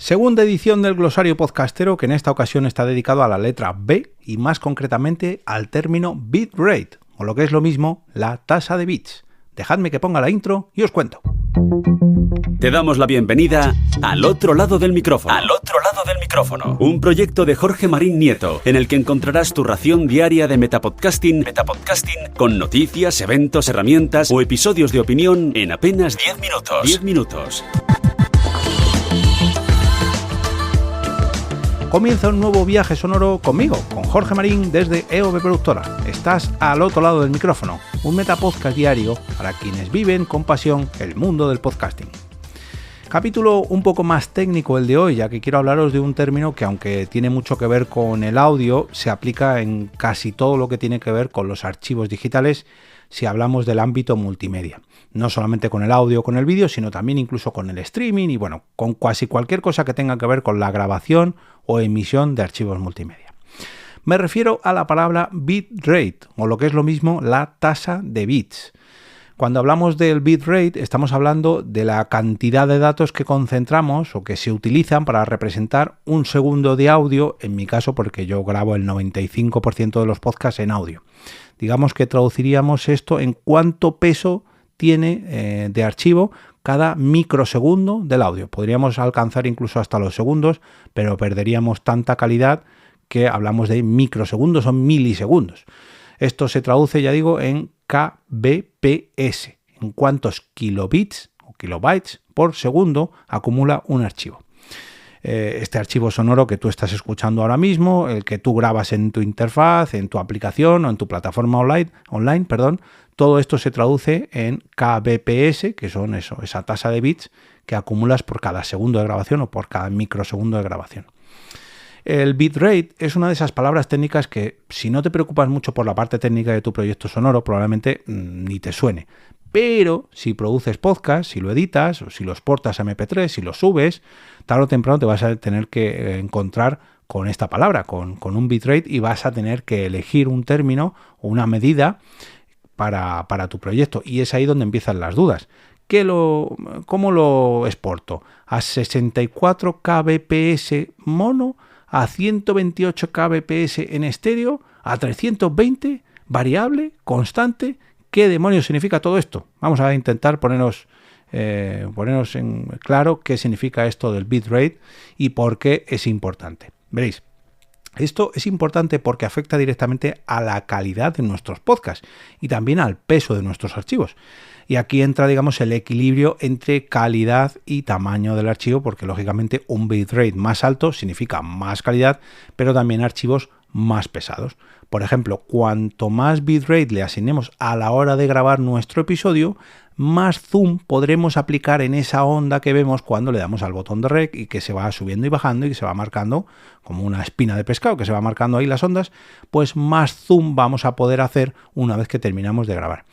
Segunda edición del glosario podcastero, que en esta ocasión está dedicado a la letra B y más concretamente al término bitrate, o lo que es lo mismo, la tasa de bits. Dejadme que ponga la intro y os cuento. Te damos la bienvenida al otro lado del micrófono. Al otro lado del micrófono. Un proyecto de Jorge Marín Nieto, en el que encontrarás tu ración diaria de metapodcasting con noticias, eventos, herramientas o episodios de opinión en apenas 10 minutos. 10 minutos. Comienza un nuevo viaje sonoro conmigo, con Jorge Marín desde EOB Productora. Estás al otro lado del micrófono, un metapodcast diario para quienes viven con pasión el mundo del podcasting. Capítulo un poco más técnico el de hoy, ya que quiero hablaros de un término que, aunque tiene mucho que ver con el audio, se aplica en casi todo lo que tiene que ver con los archivos digitales si hablamos del ámbito multimedia. No solamente con el audio o con el vídeo, sino también incluso con el streaming y bueno, con casi cualquier cosa que tenga que ver con la grabación o emisión de archivos multimedia. Me refiero a la palabra bitrate, o lo que es lo mismo, la tasa de bits. Cuando hablamos del bitrate, estamos hablando de la cantidad de datos que concentramos o que se utilizan para representar un segundo de audio, en mi caso porque yo grabo el 95% de los podcasts en audio. Digamos que traduciríamos esto en cuánto peso tiene de archivo cada microsegundo del audio. Podríamos alcanzar incluso hasta los segundos, pero perderíamos tanta calidad que hablamos de microsegundos o milisegundos. Esto se traduce, ya digo, en kbps, en cuántos kilobits o kilobytes por segundo acumula un archivo. Este archivo sonoro que tú estás escuchando ahora mismo, el que tú grabas en tu interfaz, en tu aplicación o en tu plataforma online, todo esto se traduce en kbps, que son esa tasa de bits que acumulas por cada segundo de grabación o por cada microsegundo de grabación. El bitrate es una de esas palabras técnicas que, si no te preocupas mucho por la parte técnica de tu proyecto sonoro, probablemente ni te suene. Pero si produces podcast, si lo editas o si lo exportas a MP3, si lo subes, tarde o temprano te vas a tener que encontrar con esta palabra, con un bitrate, y vas a tener que elegir un término o una medida para tu proyecto. Y es ahí donde empiezan las dudas. ¿Cómo lo exporto? ¿A 64 kbps mono? ¿A 128 kbps en estéreo? ¿A 320? ¿Variable? ¿Constante? ¿Qué demonios significa todo esto? Vamos a intentar ponernos en claro qué significa esto del bitrate y por qué es importante. Veréis, esto es importante porque afecta directamente a la calidad de nuestros podcasts y también al peso de nuestros archivos. Y aquí entra, digamos, el equilibrio entre calidad y tamaño del archivo, porque lógicamente un bitrate más alto significa más calidad, pero también archivos más pesados. Por ejemplo, cuanto más bitrate le asignemos a la hora de grabar nuestro episodio, más zoom podremos aplicar en esa onda que vemos cuando le damos al botón de rec y que se va subiendo y bajando y que se va marcando como una espina de pescado, que se va marcando ahí las ondas, pues más zoom vamos a poder hacer una vez que terminamos de grabar.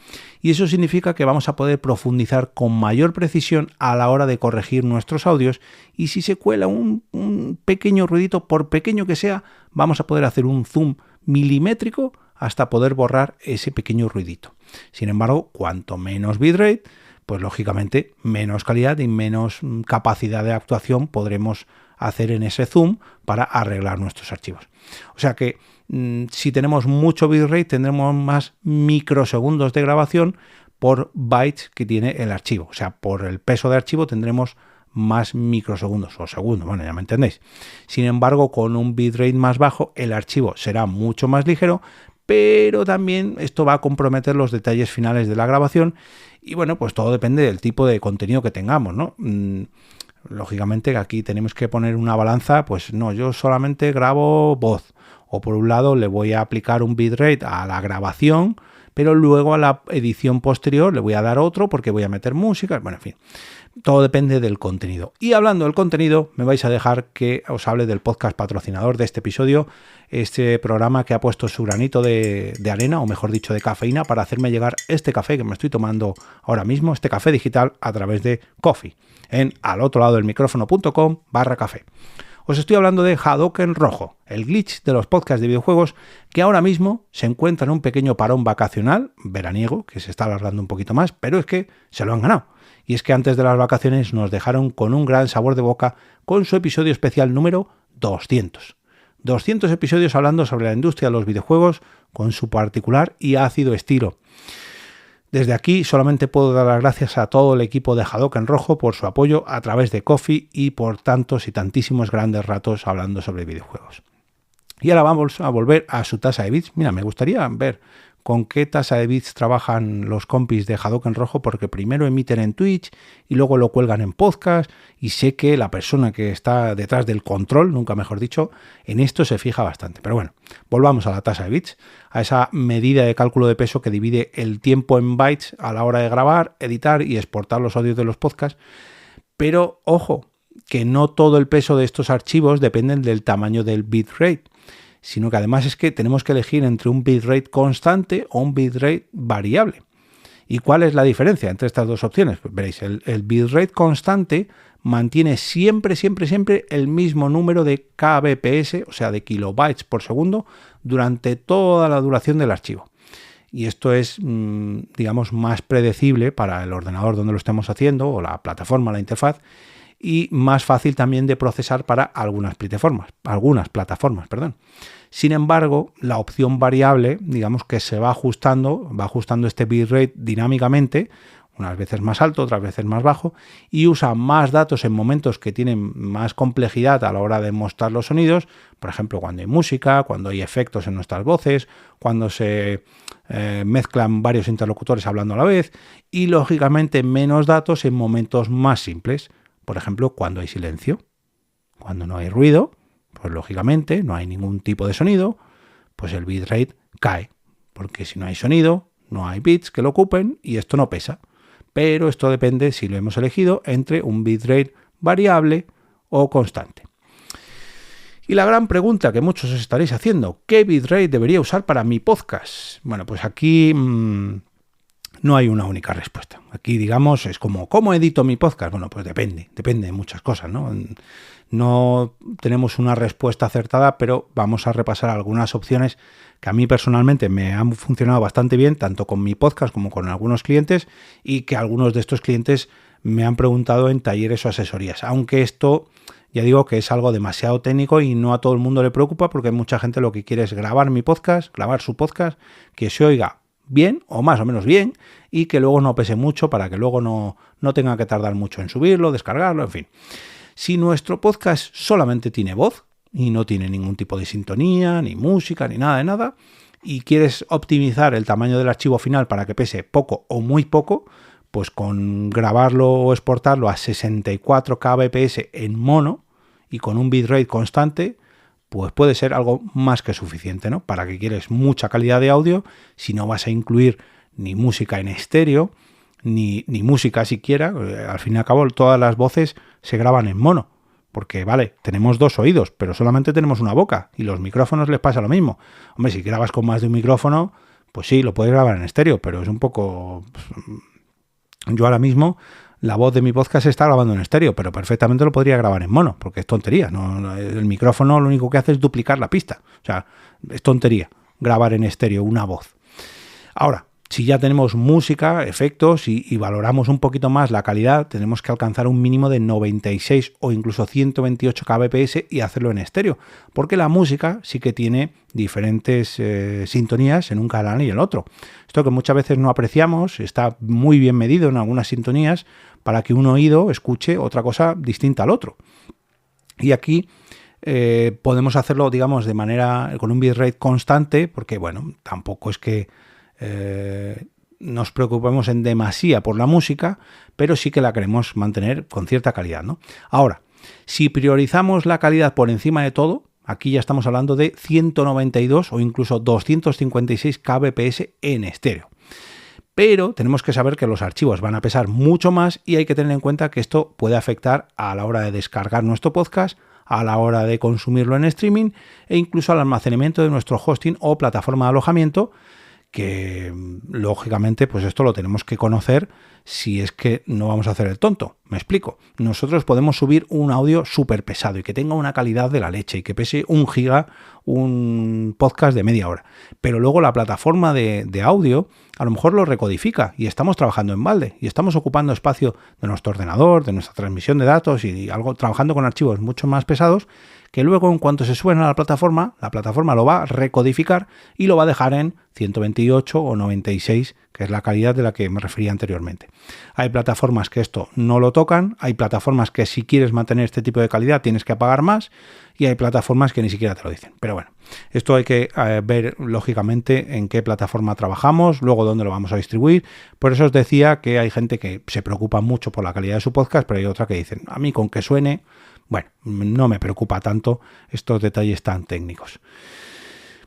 Y eso significa que vamos a poder profundizar con mayor precisión a la hora de corregir nuestros audios, y si se cuela un pequeño ruidito, por pequeño que sea, vamos a poder hacer un zoom milimétrico hasta poder borrar ese pequeño ruidito. Sin embargo, cuanto menos bitrate, pues lógicamente menos calidad y menos capacidad de actuación podremos hacer en ese zoom para arreglar nuestros archivos. O sea que si tenemos mucho bitrate, tendremos más microsegundos de grabación por bytes que tiene el archivo. O sea, por el peso de archivo tendremos más microsegundos o segundos, bueno, ya me entendéis. Sin embargo, con un bitrate más bajo, el archivo será mucho más ligero, pero también esto va a comprometer los detalles finales de la grabación y bueno, pues todo depende del tipo de contenido que tengamos, ¿no? Lógicamente aquí tenemos que poner una balanza, pues no, yo solamente grabo voz, o por un lado le voy a aplicar un bitrate a la grabación, pero luego a la edición posterior le voy a dar otro porque voy a meter música, bueno, en fin. Todo depende del contenido. Y hablando del contenido, me vais a dejar que os hable del podcast patrocinador de este episodio, este programa que ha puesto su granito de arena, o mejor dicho, de cafeína, para hacerme llegar este café que me estoy tomando ahora mismo, este café digital, a través de Ko-fi, en alotroladodelmicrofono.com/café. Os estoy hablando de Hadoken Rojo, el glitch de los podcasts de videojuegos que ahora mismo se encuentra en un pequeño parón vacacional, veraniego, que se está alargando un poquito más, pero es que se lo han ganado. Y es que antes de las vacaciones nos dejaron con un gran sabor de boca con su episodio especial número 200. 200 episodios hablando sobre la industria de los videojuegos con su particular y ácido estilo. Desde aquí solamente puedo dar las gracias a todo el equipo de Hadouken Rojo por su apoyo a través de Ko-fi y por tantos y tantísimos grandes ratos hablando sobre videojuegos. Y ahora vamos a volver a su tasa de bits. Mira, me gustaría ver con qué tasa de bits trabajan los compis de Hadouken Rojo, porque primero emiten en Twitch y luego lo cuelgan en podcast, y sé que la persona que está detrás del control, nunca mejor dicho, en esto se fija bastante. Pero bueno, volvamos a la tasa de bits, a esa medida de cálculo de peso que divide el tiempo en bytes a la hora de grabar, editar y exportar los audios de los podcasts. Pero ojo, que no todo el peso de estos archivos dependen del tamaño del bitrate, sino que además es que tenemos que elegir entre un bitrate constante o un bitrate variable. ¿Y cuál es la diferencia entre estas dos opciones? Pues veréis, el bitrate constante mantiene siempre el mismo número de kbps, o sea, de kilobytes por segundo, durante toda la duración del archivo. Y esto es, digamos, más predecible para el ordenador donde lo estemos haciendo, o la plataforma, la interfaz, y más fácil también de procesar para algunas plataformas. Sin embargo, la opción variable, digamos que se va ajustando este bitrate dinámicamente, unas veces más alto, otras veces más bajo, y usa más datos en momentos que tienen más complejidad a la hora de mostrar los sonidos, por ejemplo, cuando hay música, cuando hay efectos en nuestras voces, cuando se mezclan varios interlocutores hablando a la vez, y lógicamente menos datos en momentos más simples. Por ejemplo, cuando hay silencio, cuando no hay ruido, pues lógicamente no hay ningún tipo de sonido, pues el bitrate cae, porque si no hay sonido, no hay bits que lo ocupen y esto no pesa. Pero esto depende si lo hemos elegido entre un bitrate variable o constante. Y la gran pregunta que muchos os estaréis haciendo, ¿qué bitrate debería usar para mi podcast? Bueno, pues aquí no hay una única respuesta. Aquí, digamos, es como, ¿cómo edito mi podcast? Bueno, pues depende de muchas cosas, ¿no? No tenemos una respuesta acertada, pero vamos a repasar algunas opciones que a mí personalmente me han funcionado bastante bien, tanto con mi podcast como con algunos clientes, y que algunos de estos clientes me han preguntado en talleres o asesorías. Aunque esto, ya digo que es algo demasiado técnico y no a todo el mundo le preocupa, porque mucha gente lo que quiere es grabar su podcast, que se oiga bien o más o menos bien y que luego no pese mucho para que luego no tenga que tardar mucho en subirlo, descargarlo, en fin. Si nuestro podcast solamente tiene voz y no tiene ningún tipo de sintonía, ni música, ni nada de nada, y quieres optimizar el tamaño del archivo final para que pese poco o muy poco, pues con grabarlo o exportarlo a 64 kbps en mono y con un bitrate constante, pues puede ser algo más que suficiente, ¿no? Para que quieres mucha calidad de audio, si no vas a incluir ni música en estéreo, ni música siquiera. Al fin y al cabo, todas las voces se graban en mono, porque, vale, tenemos dos oídos, pero solamente tenemos una boca, y los micrófonos les pasa lo mismo. Hombre, si grabas con más de un micrófono, pues sí, lo puedes grabar en estéreo, pero es un poco... Yo ahora mismo... La voz de mi podcast se está grabando en estéreo, pero perfectamente lo podría grabar en mono, porque es tontería. El micrófono lo único que hace es duplicar la pista. O sea, es tontería grabar en estéreo una voz. Ahora, si ya tenemos música, efectos y valoramos un poquito más la calidad, tenemos que alcanzar un mínimo de 96 o incluso 128 kbps y hacerlo en estéreo, porque la música sí que tiene diferentes sintonías en un canal y en el otro. Esto que muchas veces no apreciamos, está muy bien medido en algunas sintonías para que un oído escuche otra cosa distinta al otro. Y aquí podemos hacerlo, digamos, de manera con un bitrate constante, porque, bueno, tampoco es que nos preocupemos en demasía por la música, pero sí que la queremos mantener con cierta calidad, ¿no? Ahora, si priorizamos la calidad por encima de todo, aquí ya estamos hablando de 192 o incluso 256 kbps en estéreo. Pero tenemos que saber que los archivos van a pesar mucho más y hay que tener en cuenta que esto puede afectar a la hora de descargar nuestro podcast, a la hora de consumirlo en streaming e incluso al almacenamiento de nuestro hosting o plataforma de alojamiento, que lógicamente pues esto lo tenemos que conocer si es que no vamos a hacer el tonto. Me explico. Nosotros podemos subir un audio súper pesado y que tenga una calidad de la leche y que pese 1 giga un podcast de media hora. Pero luego la plataforma de audio a lo mejor lo recodifica y estamos trabajando en balde y estamos ocupando espacio de nuestro ordenador, de nuestra transmisión de datos y trabajando con archivos mucho más pesados que luego en cuanto se suben a la plataforma lo va a recodificar y lo va a dejar en 128 o 96, que es la calidad de la que me refería anteriormente. Hay plataformas que esto no lo tocan, hay plataformas que si quieres mantener este tipo de calidad tienes que pagar más y hay plataformas que ni siquiera te lo dicen. Pero bueno, esto hay que ver lógicamente en qué plataforma trabajamos, luego dónde lo vamos a distribuir. Por eso os decía que hay gente que se preocupa mucho por la calidad de su podcast, pero hay otra que dicen, a mí con que suene, bueno, no me preocupa tanto estos detalles tan técnicos.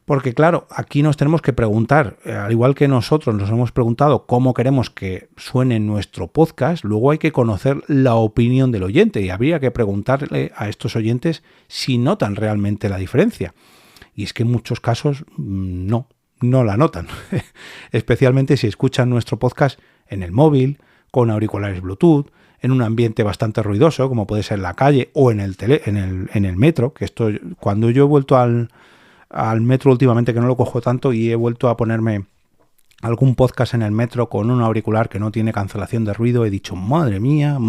Porque claro, aquí nos tenemos que preguntar, al igual que nosotros nos hemos preguntado cómo queremos que suene nuestro podcast, luego hay que conocer la opinión del oyente y habría que preguntarle a estos oyentes si notan realmente la diferencia. Y es que en muchos casos no la notan, especialmente si escuchan nuestro podcast en el móvil, con auriculares Bluetooth, en un ambiente bastante ruidoso, como puede ser la calle o en el metro, que esto cuando yo he vuelto al metro últimamente, que no lo cojo tanto, y he vuelto a ponerme algún podcast en el metro con un auricular que no tiene cancelación de ruido, he dicho, madre mía,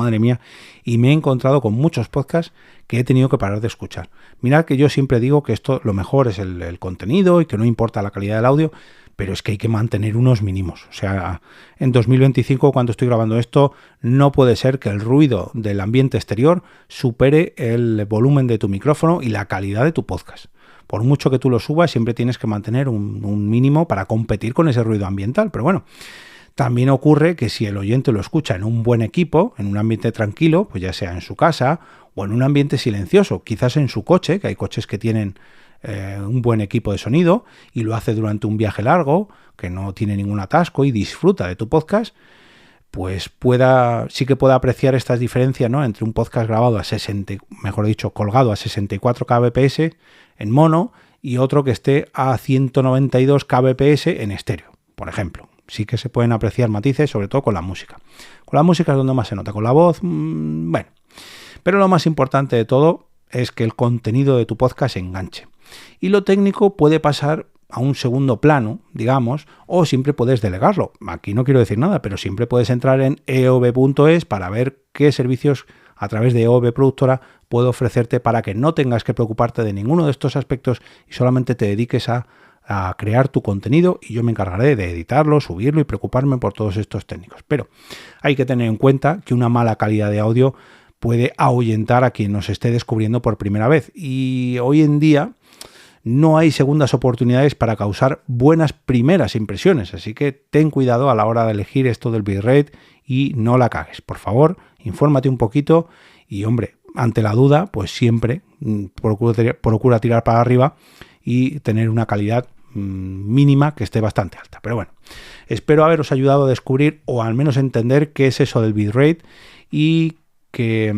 y me he encontrado con muchos podcasts que he tenido que parar de escuchar. Mirad que yo siempre digo que esto lo mejor es el contenido y que no importa la calidad del audio, pero es que hay que mantener unos mínimos. O sea, en 2025, cuando estoy grabando esto, no puede ser que el ruido del ambiente exterior supere el volumen de tu micrófono y la calidad de tu podcast. Por mucho que tú lo subas, siempre tienes que mantener un mínimo para competir con ese ruido ambiental. Pero bueno, también ocurre que si el oyente lo escucha en un buen equipo, en un ambiente tranquilo, pues ya sea en su casa o en un ambiente silencioso, quizás en su coche, que hay coches que tienen un buen equipo de sonido y lo hace durante un viaje largo, que no tiene ningún atasco y disfruta de tu podcast, pues sí que pueda apreciar estas diferencias, ¿no?, entre un podcast grabado colgado a 64 kbps en mono y otro que esté a 192 kbps en estéreo, por ejemplo. Sí que se pueden apreciar matices, sobre todo con la música. Con la música es donde más se nota, con la voz, bueno. Pero lo más importante de todo es que el contenido de tu podcast se enganche. Y lo técnico puede pasar a un segundo plano, digamos, o siempre puedes delegarlo. Aquí no quiero decir nada, pero siempre puedes entrar en eov.es para ver qué servicios a través de EOB Productora puedo ofrecerte para que no tengas que preocuparte de ninguno de estos aspectos y solamente te dediques a crear tu contenido y yo me encargaré de editarlo, subirlo y preocuparme por todos estos técnicos. Pero hay que tener en cuenta que una mala calidad de audio puede ahuyentar a quien nos esté descubriendo por primera vez y hoy en día no hay segundas oportunidades para causar buenas primeras impresiones, así que ten cuidado a la hora de elegir esto del bitrate y no la cagues. Por favor, infórmate un poquito y, hombre, ante la duda, pues siempre procura tirar para arriba y tener una calidad mínima que esté bastante alta. Pero bueno, espero haberos ayudado a descubrir o al menos entender qué es eso del bitrate y que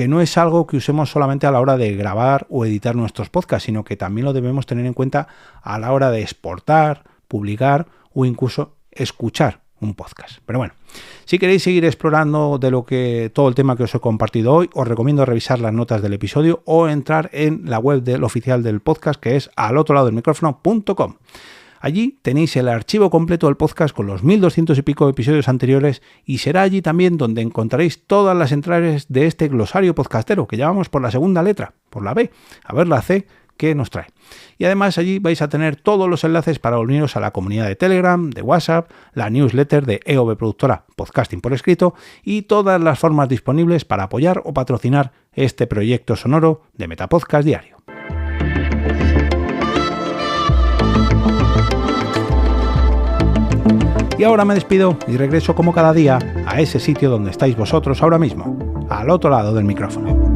no es algo que usemos solamente a la hora de grabar o editar nuestros podcasts, sino que también lo debemos tener en cuenta a la hora de exportar, publicar o incluso escuchar un podcast. Pero bueno, si queréis seguir explorando todo el tema que os he compartido hoy, os recomiendo revisar las notas del episodio o entrar en la web del oficial del podcast, que es alotroladodelmicrofono.com. Allí tenéis el archivo completo del podcast con los 1200 y pico episodios anteriores y será allí también donde encontraréis todas las entradas de este glosario podcastero que llamamos por la segunda letra, por la B, a ver la C que nos trae. Y además allí vais a tener todos los enlaces para uniros a la comunidad de Telegram, de WhatsApp, la newsletter de EOB Productora Podcasting por escrito y todas las formas disponibles para apoyar o patrocinar este proyecto sonoro de Metapodcast Diario. Y ahora me despido y regreso como cada día a ese sitio donde estáis vosotros ahora mismo, al otro lado del micrófono.